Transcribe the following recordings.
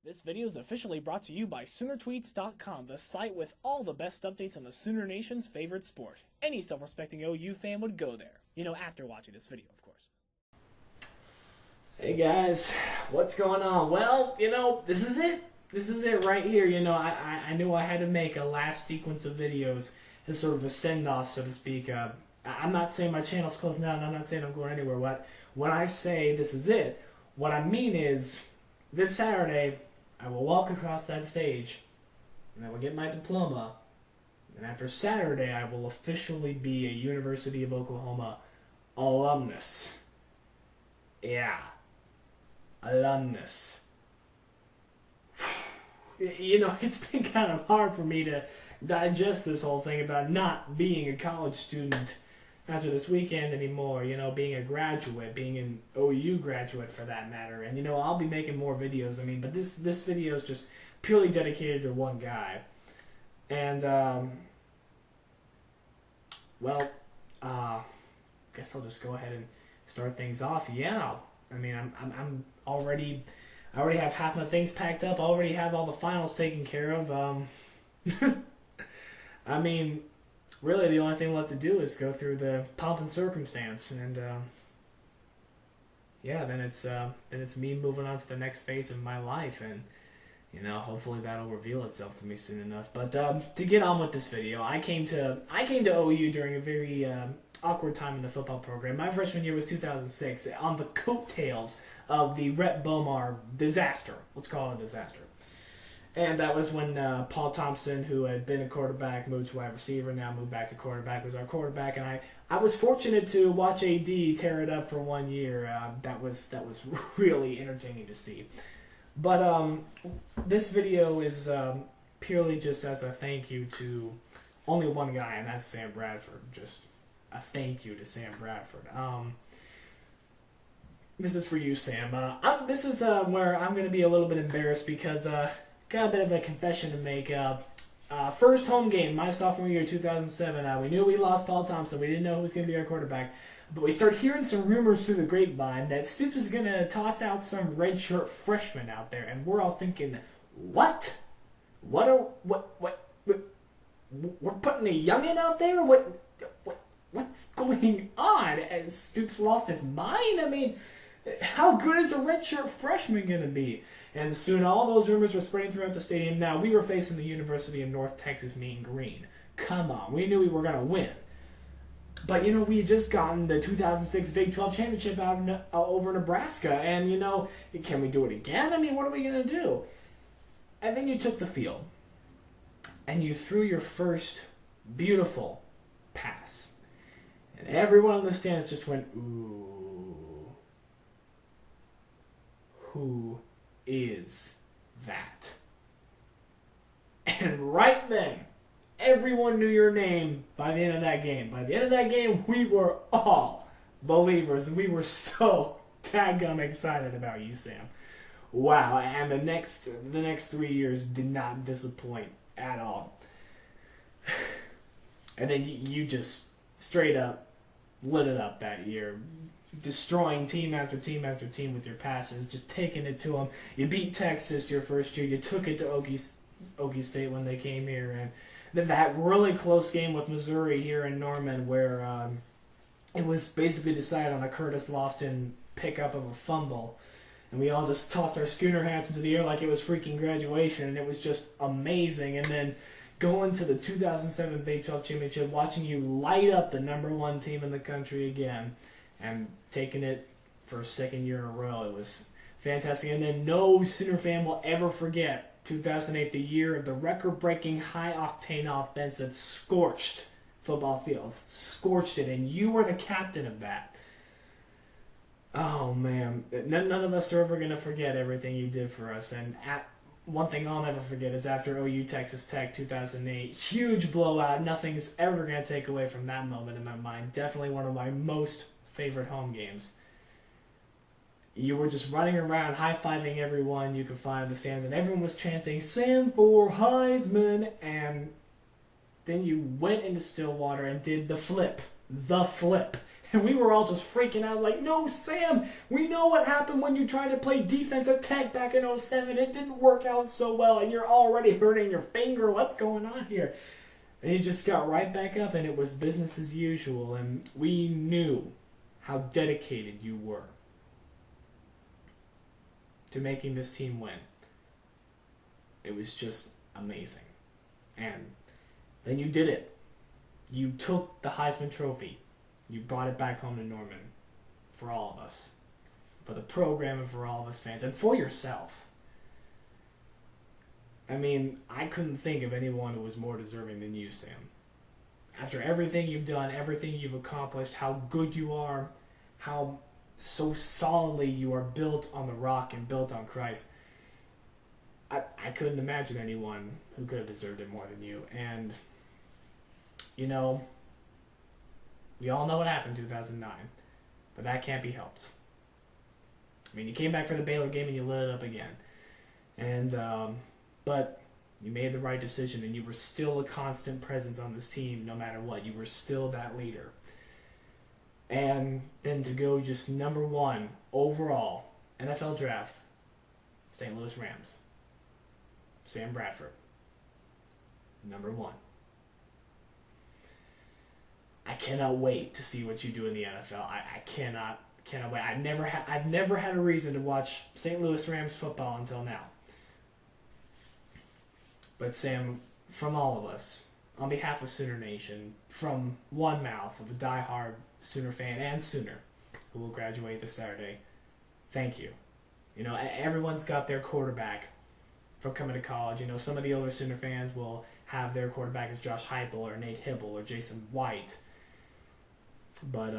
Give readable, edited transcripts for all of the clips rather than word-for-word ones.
This video is officially brought to you by SoonerTweets.com, the site with all the best updates on the Sooner Nation's favorite sport. Any self-respecting OU fan would go there. You know, after watching this video, of course. Hey guys, what's going on? Well, this is it. This is it right here. I knew I had to make a last sequence of videos as sort of a send-off, so to speak. I'm not saying my channel's closing down, and I'm not saying I'm going anywhere. When I say this is it, what I mean is this Saturday, I will walk across that stage, and I will get my diploma, and after Saturday, I will officially be a University of Oklahoma alumnus. Yeah. Alumnus. It's been kind of hard for me to digest this whole thing about not being a college student after this weekend anymore, being a graduate, being an OU graduate for that matter. And, I'll be making more videos, but this video is just purely dedicated to one guy. And, guess I'll just go ahead and start things off. Yeah, I'm already, I already have half my things packed up. I already have all the finals taken care of. Really, the only thing left to do is go through the pomp and circumstance, and then it's me moving on to the next phase of my life, and hopefully that'll reveal itself to me soon enough. But to get on with this video, I came to OU during a very awkward time in the football program. My freshman year was 2006, on the coattails of the Rhett Bomar disaster. Let's call it a disaster. And that was when Paul Thompson, who had been a quarterback, moved to wide receiver, now moved back to quarterback, was our quarterback. And I was fortunate to watch AD tear it up for 1 year. That was really entertaining to see. But this video is purely just as a thank you to only one guy, and that's Sam Bradford. Just a thank you to Sam Bradford. This is for you, Sam. This is where I'm going to be a little bit embarrassed because got a bit of a confession to make. First home game, my sophomore year, 2007. We knew we lost Paul Thompson. We didn't know who was going to be our quarterback. But we started hearing some rumors through the grapevine that Stoops is going to toss out some redshirt freshman out there. And we're all thinking, what? We're putting a youngin out there? What's going on? Has Stoops lost his mind? How good is a redshirt freshman going to be? And soon all those rumors were spreading throughout the stadium. Now, we were facing the University of North Texas Mean Green. Come on, we knew we were going to win. But, we had just gotten the 2006 Big 12 championship out over Nebraska. And, can we do it again? What are we going to do? And then you took the field. And you threw your first beautiful pass. And everyone in the stands just went, ooh. Who is that? And right then, everyone knew your name by the end of that game. By the end of that game, we were all believers, and we were so daggum excited about you, Sam. Wow, and the next 3 years did not disappoint at all. And then you just straight up lit it up that year, destroying team after team after team with your passes, just taking it to them. You beat Texas your first year. You took it to Okie State when they came here, and then that really close game with Missouri here in Norman, where it was basically decided on a Curtis Lofton pickup of a fumble, and we all just tossed our schooner hats into the air like it was freaking graduation, and it was just amazing. And then going to the 2007 Big 12 championship, watching you light up the #1 team in the country again, and taking it for a second year in a row. It was fantastic. And then no Sooner fan will ever forget 2008, the year of the record-breaking high-octane offense that scorched football fields. Scorched it, and you were the captain of that. Oh, man. None of us are ever going to forget everything you did for us. And one thing I'll never forget is after OU Texas Tech 2008, huge blowout. Nothing's ever going to take away from that moment in my mind. Definitely one of my most favorite home games. You were just running around, high-fiving everyone you could find in the stands, and everyone was chanting, "Sam for Heisman," and then you went into Stillwater and did the flip, And we were all just freaking out like, no, Sam, we know what happened when you tried to play defensive tech back in '07. It didn't work out so well, and you're already hurting your finger. What's going on here? And he just got right back up, and it was business as usual. And we knew how dedicated you were to making this team win. It was just amazing. And then you did it. You took the Heisman Trophy. You brought it back home to Norman for all of us, for the program and for all of us fans, and for yourself. I mean, I couldn't think of anyone who was more deserving than you, Sam. After everything you've done, everything you've accomplished, how good you are, how so solidly you are built on the rock and built on Christ, I couldn't imagine anyone who could have deserved it more than you. And, you know, we all know what happened in 2009, but that can't be helped. I mean, you came back for the Baylor game and you lit it up again. And, but you made the right decision, and you were still a constant presence on this team no matter what. You were still that leader. And then to go just number 1 overall NFL draft, St. Louis Rams, Sam Bradford, number 1. I cannot wait to see what you do in the NFL. I cannot wait. I've never had a reason to watch St. Louis Rams football until now. But Sam, from all of us, on behalf of Sooner Nation, from one mouth of a diehard Sooner fan and Sooner who will graduate this Saturday, thank you. You know, everyone's got their quarterback from coming to college. You know, some of the older Sooner fans will have their quarterback as Josh Heupel or Nate Hibble or Jason White. But,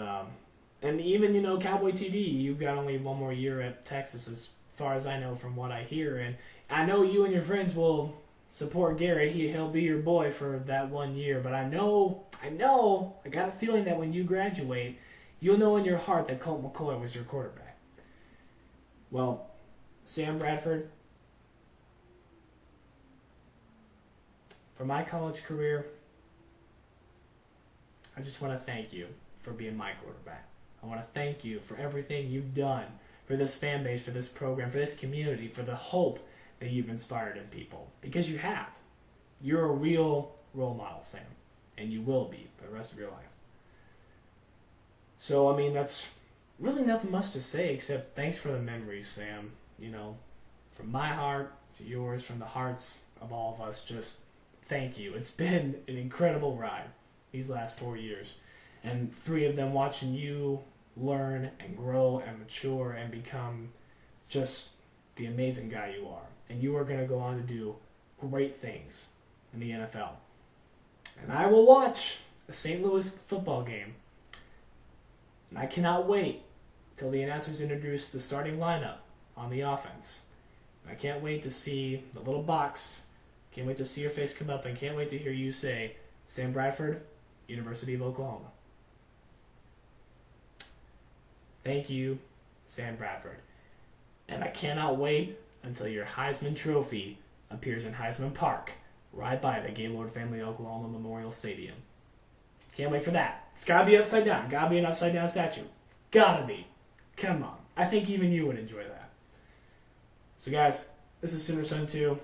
and even, you know, Cowboy TV, you've got only one more year at Texas as far as I know from what I hear. And I know you and your friends will support Garrett. He'll be your boy for that 1 year. But I got a feeling that when you graduate, you'll know in your heart that Colt McCoy was your quarterback. Well, Sam Bradford, for my college career, I just want to thank you for being my quarterback. I want to thank you for everything you've done for this fan base, for this program, for this community, for the hope that you've inspired in people. Because you have. You're a real role model, Sam. And you will be for the rest of your life. So, I mean, that's really nothing much to say except thanks for the memories, Sam. You know, from my heart to yours, from the hearts of all of us, just thank you. It's been an incredible ride these last 4 years. And 3 of them watching you learn and grow and mature and become just the amazing guy you are. And you are going to go on to do great things in the NFL. And I will watch a St. Louis football game. And I cannot wait till the announcers introduce the starting lineup on the offense. And I can't wait to see the little box. Can't wait to see your face come up, and can't wait to hear you say, Sam Bradford, University of Oklahoma. Thank you, Sam Bradford. And I cannot wait until your Heisman Trophy appears in Heisman Park, right by the Gaylord Family Oklahoma Memorial Stadium. Can't wait for that. It's gotta be upside down. Gotta be an upside down statue. Gotta be. Come on. I think even you would enjoy that. So guys, this is Sooner Son 2.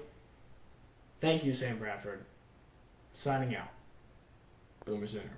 Thank you, Sam Bradford. Signing out. Boomer Sooner.